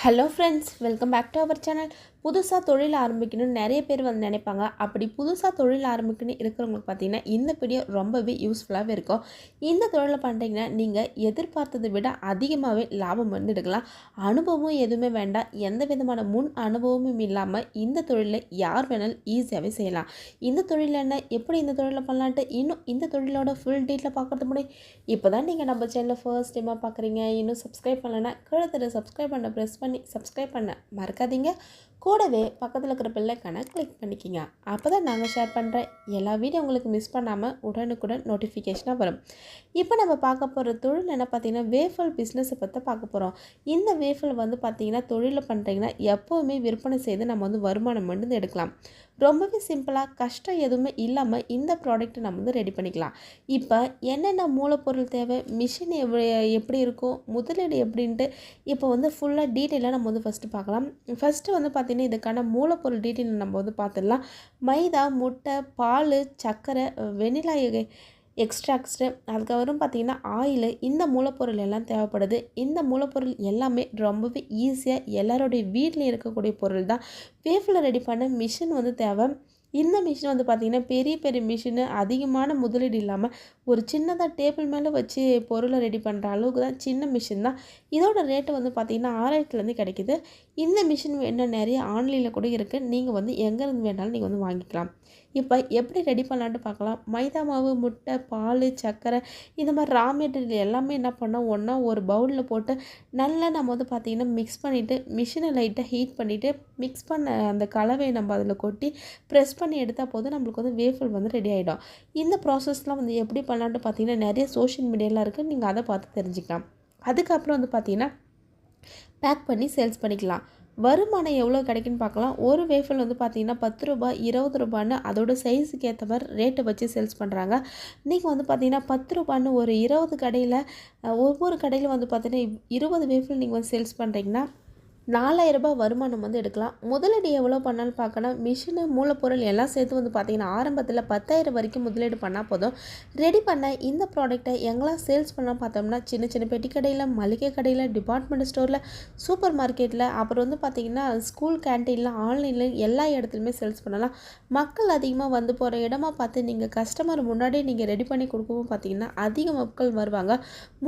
Hello friends, welcome back to our channel. புதுசாக தொழில் ஆரம்பிக்கணும்னு நிறைய பேர் வந்து நினைப்பாங்க. அப்படி புதுசாக தொழில் ஆரம்பிக்கணும்னு இருக்கிறவங்களுக்கு பார்த்தீங்கன்னா இந்த வீடியோ ரொம்பவே யூஸ்ஃபுல்லாகவே இருக்கும். இந்த தொழிலை பண்ணுறீங்கன்னா நீங்கள் எதிர்பார்த்ததை விட அதிகமாகவே லாபம் வந்து எடுக்கலாம். அனுபவம் எதுவுமே வேண்டாம், எந்த விதமான முன் அனுபவமும் இல்லாமல் இந்த தொழிலை யார் வேணாலும் ஈஸியாகவே செய்யலாம். இந்த தொழில் என்ன, எப்படி இந்த தொழிலை பண்ணலான்ட்டு இன்னும் இந்த தொழிலோட ஃபுல் டீட்டெயில் பார்க்கறது முடியும். இப்போ தான் நீங்கள் நம்ம சேனலில் ஃபர்ஸ்ட் டைமாக பார்க்குறீங்க, இன்னும் சப்ஸ்கிரைப் பண்ணலைன்னா கீழே சப்ஸ்கிரைப் பண்ண ப்ரெஸ் பண்ணி சப்ஸ்கிரைப் பண்ண மறக்காதீங்க. கூடவே பக்கத்தில் இருக்கிற பெல்லைக்கான கிளிக் பண்ணிக்கிங்க. அப்போ தான் நாங்கள் ஷேர் பண்ணுற எல்லா வீடியோ உங்களுக்கு மிஸ் பண்ணாமல் உடனுக்குடன் நோட்டிஃபிகேஷனாக வரும். இப்போ நம்ம பார்க்க போகிற தொழில் என்ன பார்த்தீங்கன்னா வேஃபல் பிஸ்னஸை பற்றி பார்க்க போகிறோம். இந்த வேஃபல் வந்து பார்த்திங்கன்னா தொழிலை பண்ணுறீங்கன்னா எப்போவுமே விற்பனை செய்து நம்ம வந்து வருமானம் வந்து எடுக்கலாம். ரொம்பவே சிம்பிளாக கஷ்டம் எதுவுமே இல்லாமல் இந்த ப்ராடக்ட்டை நம்ம வந்து ரெடி பண்ணிக்கலாம். இப்போ என்னென்ன மூலப்பொருள் தேவை, மிஷின் எப்படி இருக்கும், முதலீடு எப்படின்ட்டு இப்போ வந்து ஃபுல்லாக டீட்டெயிலாக நம்ம வந்து ஃபஸ்ட்டு பார்க்கலாம். ஃபஸ்ட்டு வந்து பார்த்திங்கன்னா இதுக்கான மூலப்பொருள் டீட்டெயில் நம்ம வந்து பார்த்துடலாம். மைதா, முட்டை, பால், சர்க்கரை, வெனிலா எக்ஸ்ட்ராக்ட்ஸு, அதுக்கப்புறம் பார்த்திங்கன்னா ஆயிலு, இந்த மூலப்பொருள் எல்லாம் தேவைப்படுது. இந்த மூலப்பொருள் எல்லாமே ரொம்பவே ஈஸியாக எல்லாரோடைய வீட்டில் இருக்கக்கூடிய பொருள் தான். வேஃபலை ரெடி பண்ண மிஷின் வந்து தேவை. இந்த மிஷின் வந்து பார்த்திங்கன்னா பெரிய பெரிய மிஷினு, அதிகமான முதலீடு இல்லாமல் ஒரு சின்னதாக டேபிள் மேலே வச்சு பொருளை ரெடி பண்ணுற அளவுக்கு தான் சின்ன மிஷின் தான். இதோட ரேட்டு வந்து பார்த்திங்கன்னா 6000லேருந்து கிடைக்கிது. இந்த மிஷின் வேணும் நிறைய ஆன்லைனில் கூட இருக்குது. நீங்கள் வந்து எங்கேருந்து வேணாலும் நீங்கள் வந்து வாங்கிக்கலாம். இப்போ எப்படி ரெடி பண்ணலான்ட்டு பார்க்கலாம். மைதா மாவு, முட்டை, பால், சர்க்கரை, இந்த மாதிரி ரா மெட்டீரியல் எல்லாமே என்ன பண்ணோம் ஒன்றா ஒரு பவுலில் போட்டு நல்லா நம்ம வந்து பார்த்திங்கன்னா மிக்ஸ் பண்ணிவிட்டு மிஷினை லைட்டாக ஹீட் பண்ணிவிட்டு மிக்ஸ் பண்ண அந்த கலவையை நம்ம அதில் கொட்டி ப்ரெஸ் பண்ணி எடுத்தால் போதும் நம்மளுக்கு வந்து வேஃபல் வந்து ரெடி ஆகிடும். இந்த ப்ராசஸ்லாம் வந்து எப்படி பண்ணலான்ட்டு பார்த்திங்கன்னா நிறைய சோஷியல் மீடியாலாம் இருக்குது, நீங்கள் அதை பார்த்து தெரிஞ்சுக்கலாம். அதுக்கப்புறம் வந்து பார்த்திங்கன்னா பேக் பண்ணி சேல்ஸ் பண்ணிக்கலாம். வருமானம் எவ்வளோ கிடைக்குன்னு பார்க்கலாம். ஒரு வேஃபல் வந்து பார்த்திங்கன்னா 10 ரூபாய், 20 ரூபான்னு அதோட சைஸுக்கு ஏற்ற மாதிரி ரேட்டை வச்சு சேல்ஸ் பண்ணுறாங்க. நீங்கள் வந்து பார்த்திங்கன்னா 10 ரூபான்னு ஒரு 20 கடையில் ஒவ்வொரு கடையில் வந்து பார்த்திங்கன்னா 20 வேஃபல் நீங்கள் வந்து சேல்ஸ் பண்ணுறீங்கன்னா 4000 ரூபாய் வருமானம் வந்து எடுக்கலாம். முதலீடு எவ்வளோ பண்ணாலும் பார்க்கணும். மிஷினு, மூலப்பொருள் எல்லாம் சேர்த்து வந்து பார்த்திங்கன்னா ஆரம்பத்தில் 10,000 வரைக்கும் முதலீடு பண்ணால் போதும். ரெடி பண்ண இந்த ப்ராடக்ட்டை எங்கெல்லாம் சேல்ஸ் பண்ணலாம் பார்த்தோம்னா சின்ன சின்ன பெட்டி கடையில், மளிகை கடையில், டிபார்ட்மெண்ட் ஸ்டோரில், சூப்பர் மார்க்கெட்டில், அப்புறம் வந்து பார்த்திங்கன்னா ஸ்கூல் கேன்டீனில், ஆன்லைனில் எல்லா இடத்துலையுமே சேல்ஸ் பண்ணலாம். மக்கள் அதிகமாக வந்து போகிற இடமா பார்த்து நீங்கள் கஸ்டமர் முன்னாடியே நீங்கள் ரெடி பண்ணி கொடுக்கவும் பார்த்திங்கன்னா அதிக மக்கள் வருவாங்க.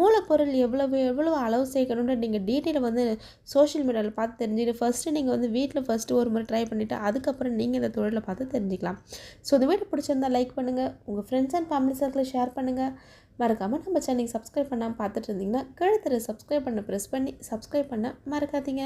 மூலப்பொருள் எவ்வளோ அளவு சேர்க்கணுன்ற நீங்கள் டீட்டெயில் வந்து சோஷியல் மீடியாவில் பார்த்து தெரிஞ்சுக்கிட்டு ஃபஸ்ட்டு நீங்கள் வந்து வீட்டில் ஃபஸ்ட்டு ஒரு முறை ட்ரை பண்ணிவிட்டு அதுக்கப்புறம் நீங்கள் இந்த தொழிலை பார்த்து தெரிஞ்சுக்கலாம். ஸோ இந்த வீடியோ பிடிச்சிருந்தால் லைக் பண்ணுங்கள், உங்கள் ஃப்ரெண்ட்ஸ் அண்ட் ஃபேமிலி சர்க்கிளில் ஷேர் பண்ணுங்கள். மறக்காமல் நம்ம சேனலுக்கு சப்ஸ்கிரைப் பண்ணாமல் பார்த்துட்டு இருந்தீங்கன்னா கீழே சப்ஸ்கிரைப் பண்ண ப்ரெஸ் பண்ணி சப்ஸ்கிரைப் பண்ண மறக்காதீங்க.